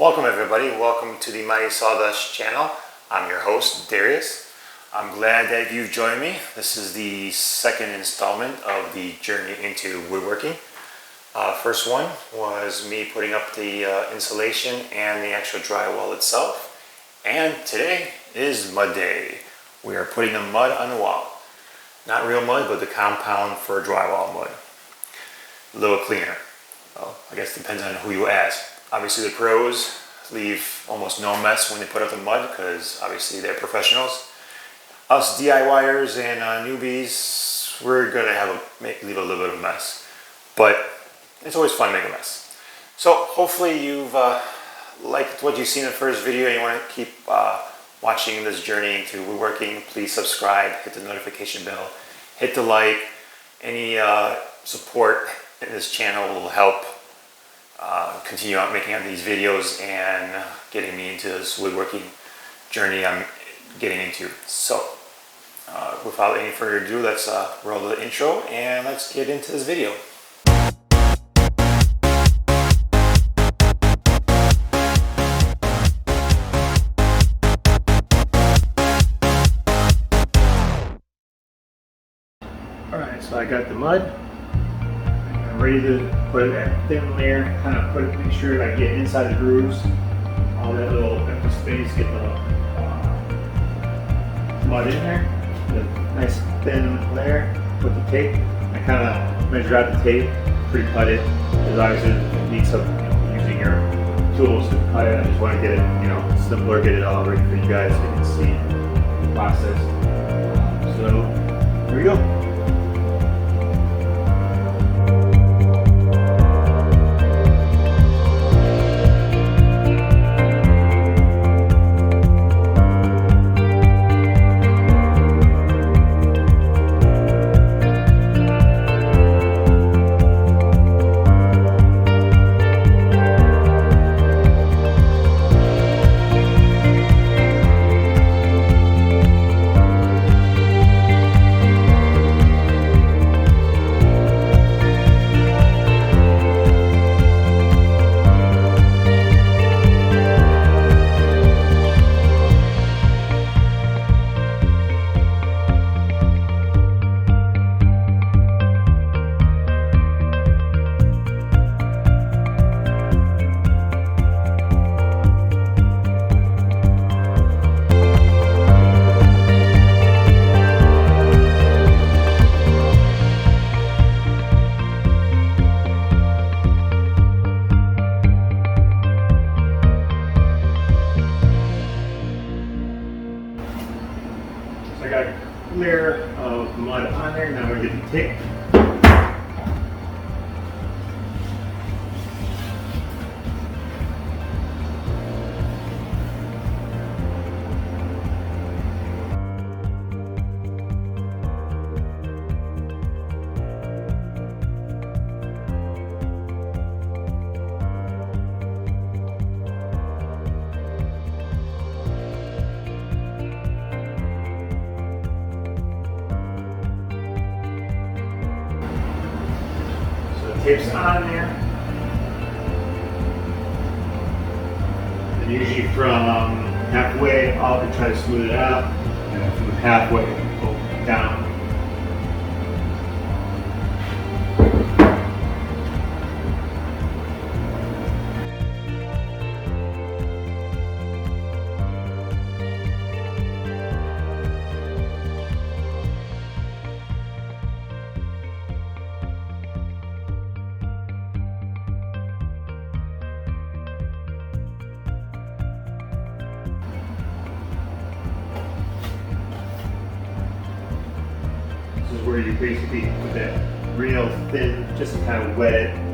Welcome everybody, welcome to the Mighty Sawdust channel. I'm your host, Darius. I'm glad that you've joined me. This is the second installment of the journey into woodworking. First one was me putting up the insulation and the actual drywall itself. And today is mud day. We are putting the mud on the wall. Not real mud, but the compound for drywall mud. A little cleaner. Well, I guess it depends on who you ask. Obviously the pros leave almost no mess when they put up the mud because obviously they're professionals. Us DIYers and newbies, we're gonna leave a little bit of a mess. But it's always fun to make a mess. So hopefully you've liked what you've seen in the first video and you want to keep watching this journey into woodworking. Please subscribe, hit the notification bell, hit the like. Any support in this channel will help continue on making these videos and getting me into this woodworking journey I'm getting into. So without any further ado, let's roll the intro and let's get into this video. Alright, so I got the mud. I'm ready to put that thin layer, kind of make sure I get inside the grooves, all that little empty space, get the mud in there, the nice thin layer, put the tape. I kind of measure out the tape, pre-cut it, because obviously it needs some, using your tools to cut it. I just want to get it, simpler, get it all ready for you guys so you can see the process. So, here we go. I got a layer of mud on there. Now we're going to get the tape. Tape's on there, and usually from halfway up and try to smooth it out, and then from halfway go down. This is where you basically put that real thin, just to kind of wet it.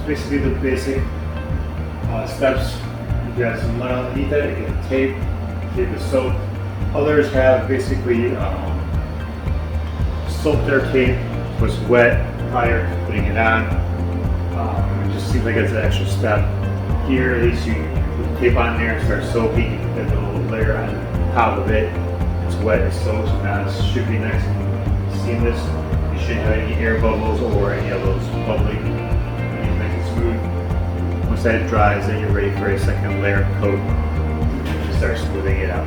basically the basic steps. You got some mud underneath it, you get tape the soap. Others have basically soaked their tape, so it's wet prior to putting it on. It just seems like it's an extra step. Here, at least you put the tape on there and start soaking. You put that little layer on top of it. It's wet, it's soaked, so now it should be nice and seamless. You shouldn't have any air bubbles or any of those bubbling. It's nice and smooth. Once that dries, then you're ready for a second layer of coat. You start smoothing it out.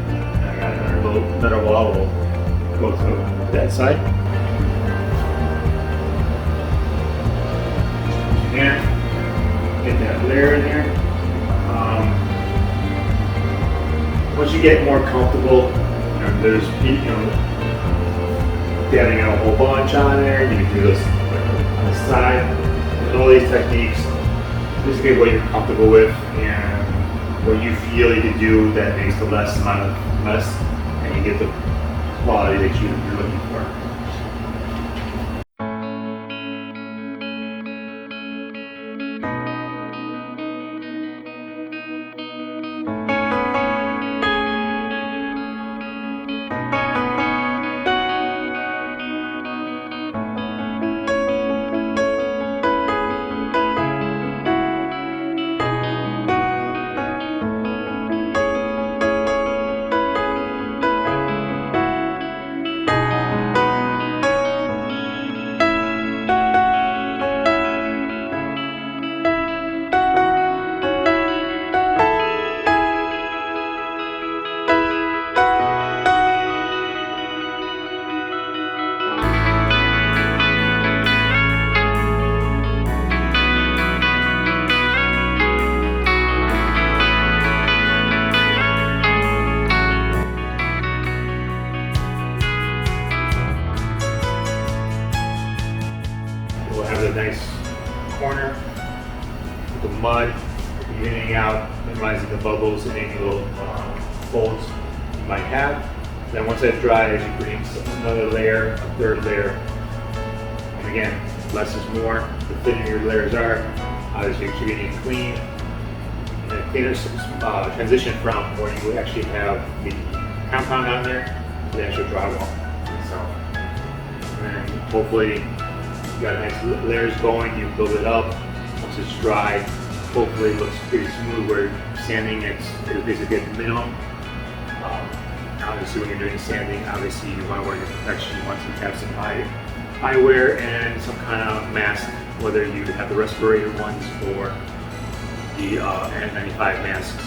I got another wall. We'll go to that side. And get that layer in there. Once you get more comfortable, there's getting a whole bunch on there. You can do this on the side. And all these techniques, basically what you're comfortable with and what you feel you can do that makes the less amount of mess, and you get the quality that you're looking for. We'll have the nice corner with the mud evening out, minimizing the bubbles and any little folds you might have. Then once that dries, you bring another layer, a third layer. And again, less is more. The thinner your layers are, obviously you're keeping it clean. And then cleaner transition from where you actually have the compound on there to the actual drywall. So, and hopefully you got nice layers going, you build it up. Once it's dry, hopefully it looks pretty smooth where sanding it's basically at the minimum. Obviously when you're doing sanding, obviously you want to wear your protection. You want to have some eyewear and some kind of mask, whether you have the respirator ones or the N95 masks.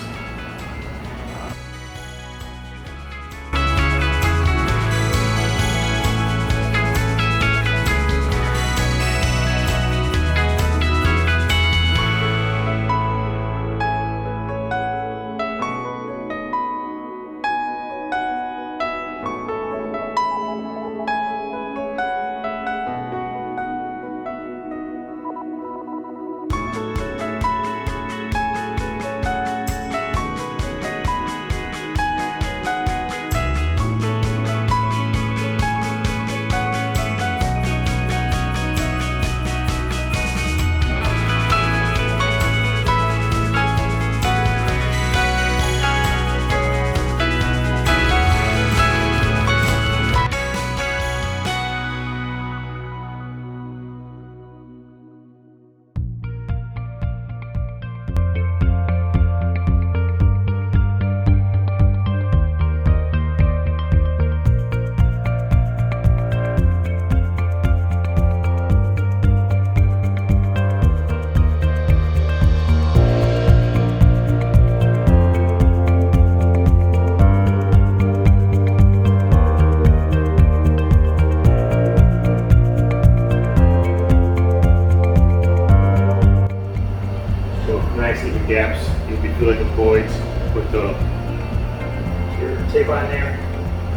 Gaps, you'll be filling the voids with your tape on there.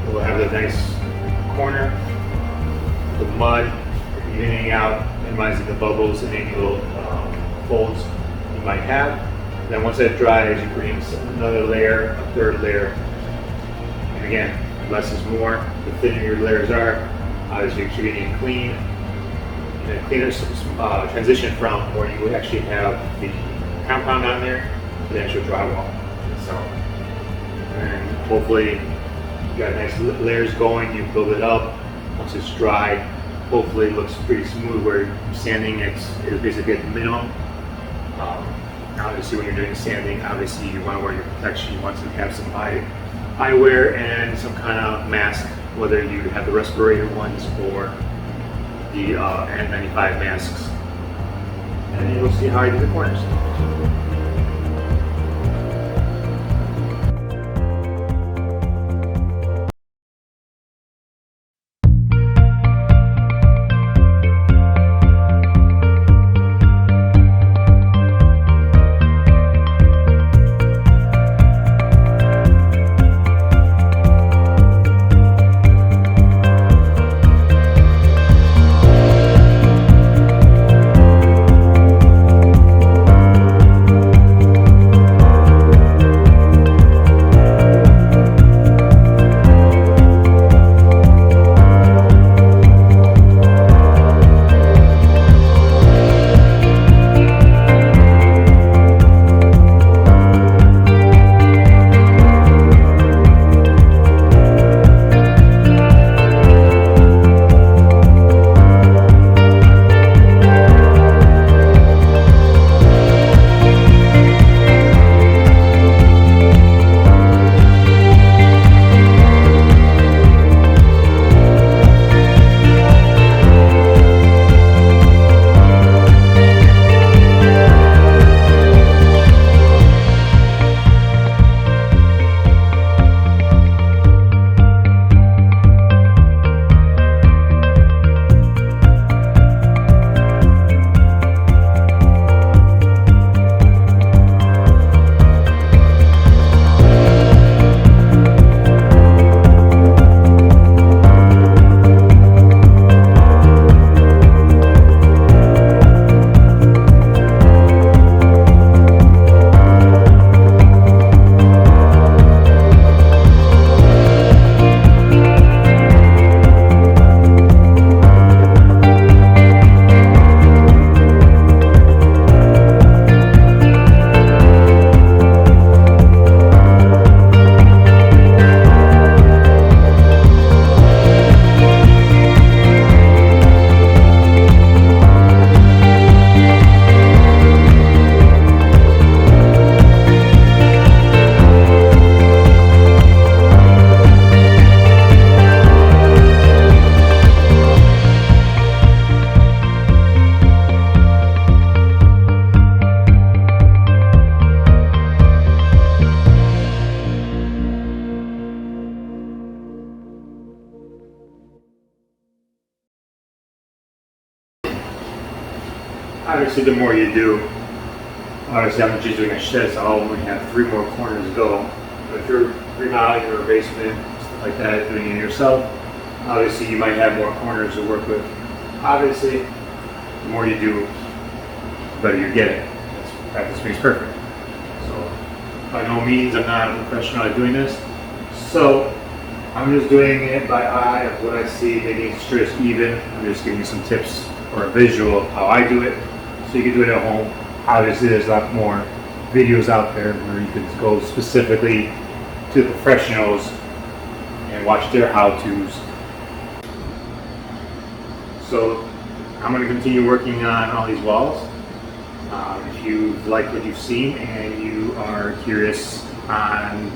We'll have the nice corner, the mud evening out, minimizing the bubbles and any little folds you might have. Then once that dries, you bring another layer, a third layer. And again, less is more. The thinner your layers are, obviously you're keeping it clean. and a cleaner transition from where you would actually have the compound on there to the actual drywall itself. And hopefully you got nice layers going, you build it up. Once it's dry, hopefully it looks pretty smooth where sanding is basically at the minimum. Obviously when you're doing sanding, obviously you want to wear your protection. You want to have some eyewear and some kind of mask, whether you have the respirator ones or the N95 masks. And you'll see how I do the corners. Obviously, the more you do, obviously I'm just doing a shed, so I'll only have 3 more corners to go. But if you're remodeling your basement, stuff like that, doing it yourself, obviously you might have more corners to work with. Obviously, the more you do, the better you get it. Practice makes perfect. So, by no means, I'm not a professional at doing this. So, I'm just doing it by eye of what I see, making sure it's even. I'm just giving you some tips or a visual of how I do it, so you can do it at home. Obviously, there's a lot more videos out there where you can go specifically to the professionals and watch their how-tos. So, I'm going to continue working on all these walls. If you like what you've seen and you are curious on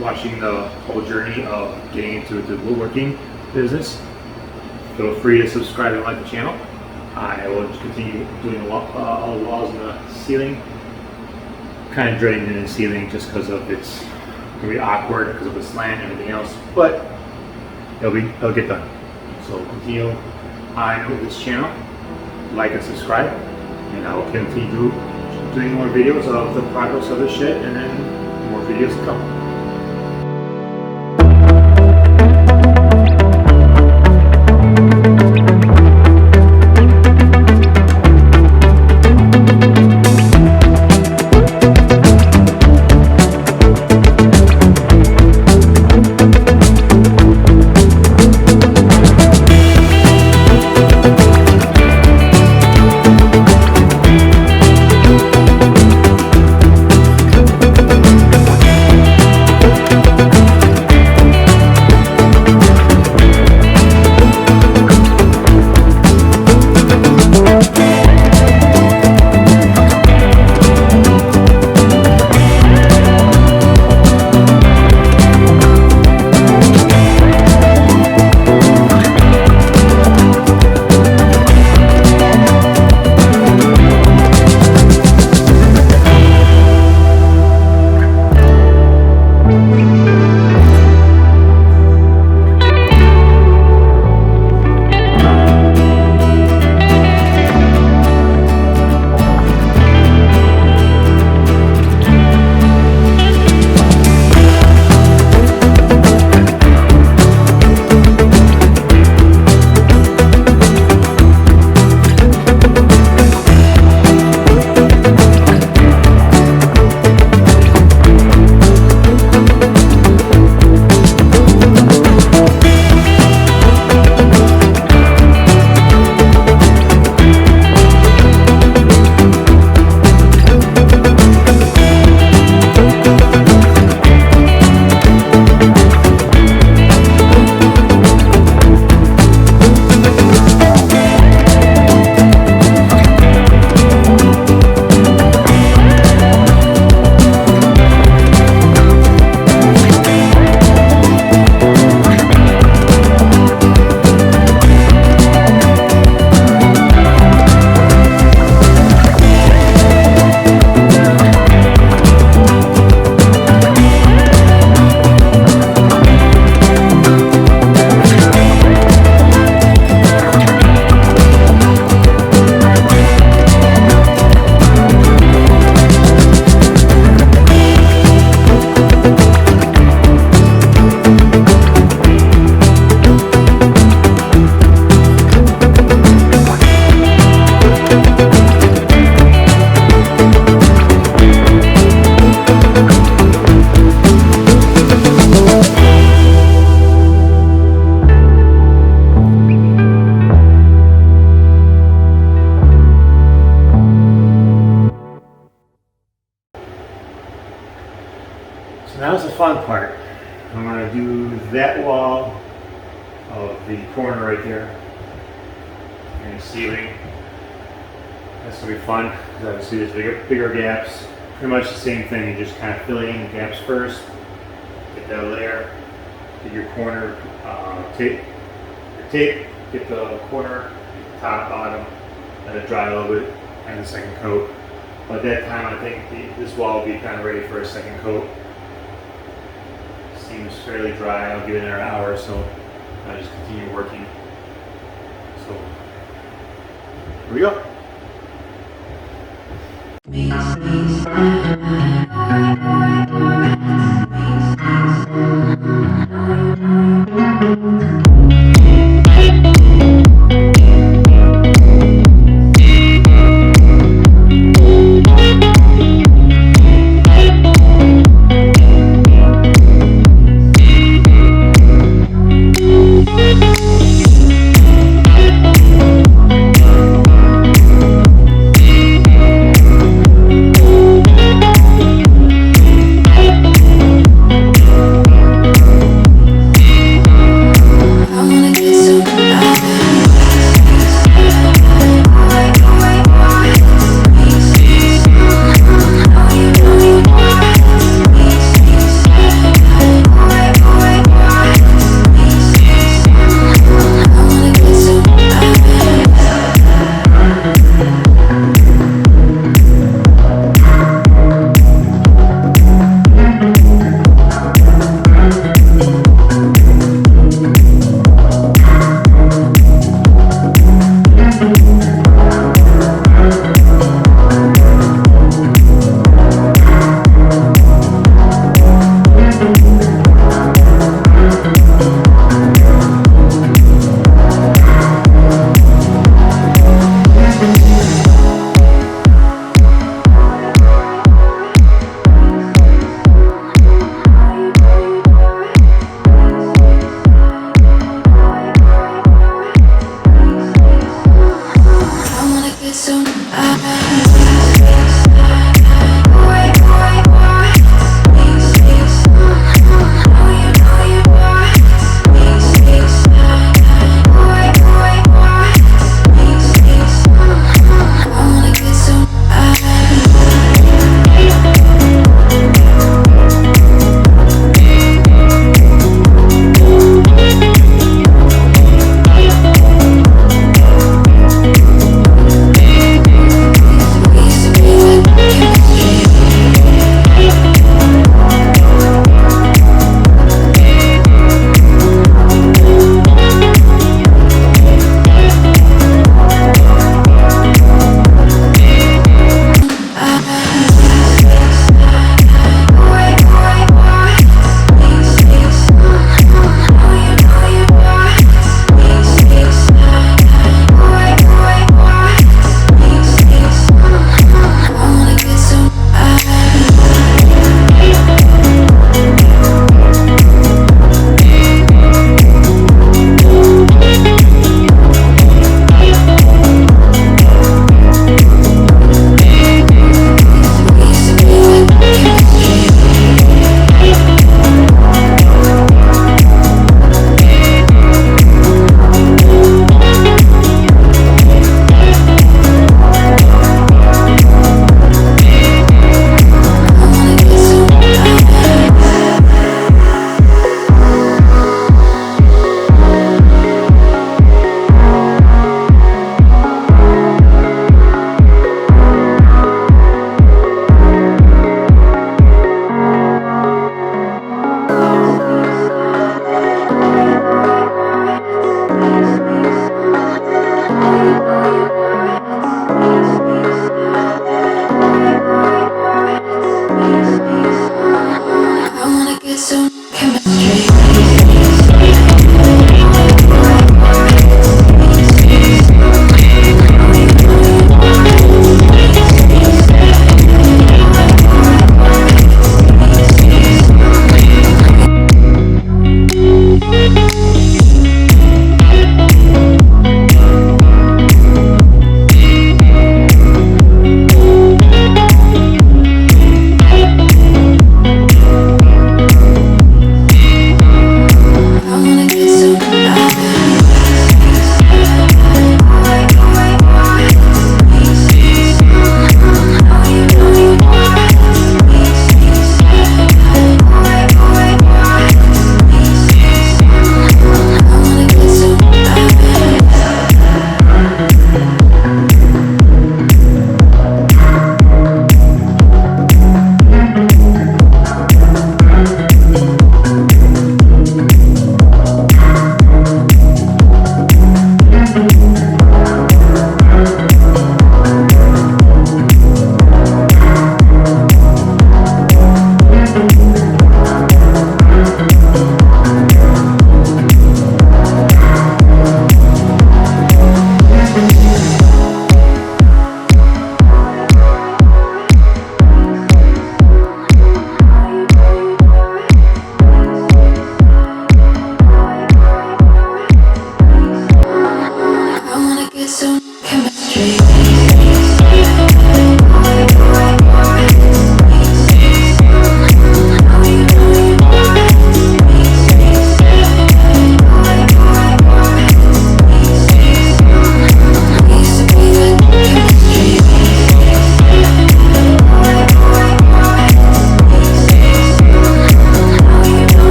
watching the whole journey of getting into the woodworking business, feel free to subscribe and like the channel. I will continue doing all the walls and the ceiling. Kind of dreading the ceiling just because of it's going to be awkward because of the slant and everything else, but it'll get done. So continue on this channel, like and subscribe, and I will continue doing more videos of the progress of the shed and then more videos to come. So now's the fun part. I'm going to do that wall of the corner right there and the ceiling. That's going to be fun because obviously there's bigger gaps. Pretty much the same thing, you just kind of fill in the gaps first, get that layer, get your corner tape, get the corner, top, bottom, let it dry a little bit, and the second coat. By that time I think this wall will be kind of ready for a second coat. Seems fairly dry, I'll give it another hour or so. I just continue working. So, here we go.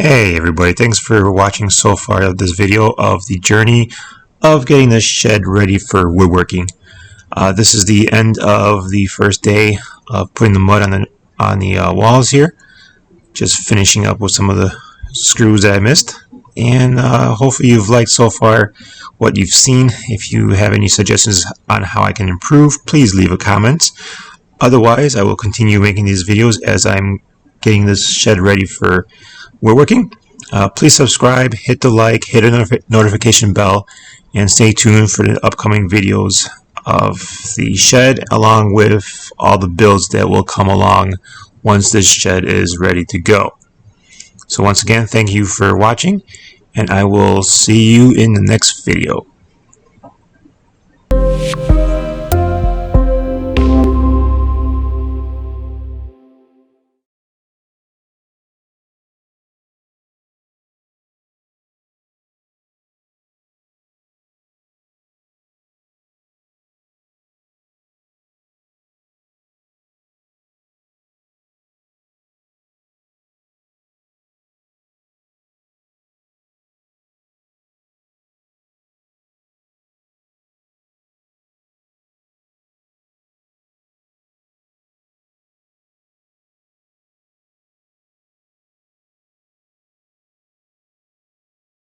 Hey everybody, thanks for watching so far of this video of the journey of getting this shed ready for woodworking. This is the end of the first day of putting the mud on the walls here. Just finishing up with some of the screws that I missed. And hopefully you've liked so far what you've seen. If you have any suggestions on how I can improve, please leave a comment. Otherwise, I will continue making these videos as I'm getting this shed ready for woodworking. Please subscribe, hit the like, hit a notification bell, and stay tuned for the upcoming videos of the shed, along with all the builds that will come along once this shed is ready to go. So once again, thank you for watching, and I will see you in the next video.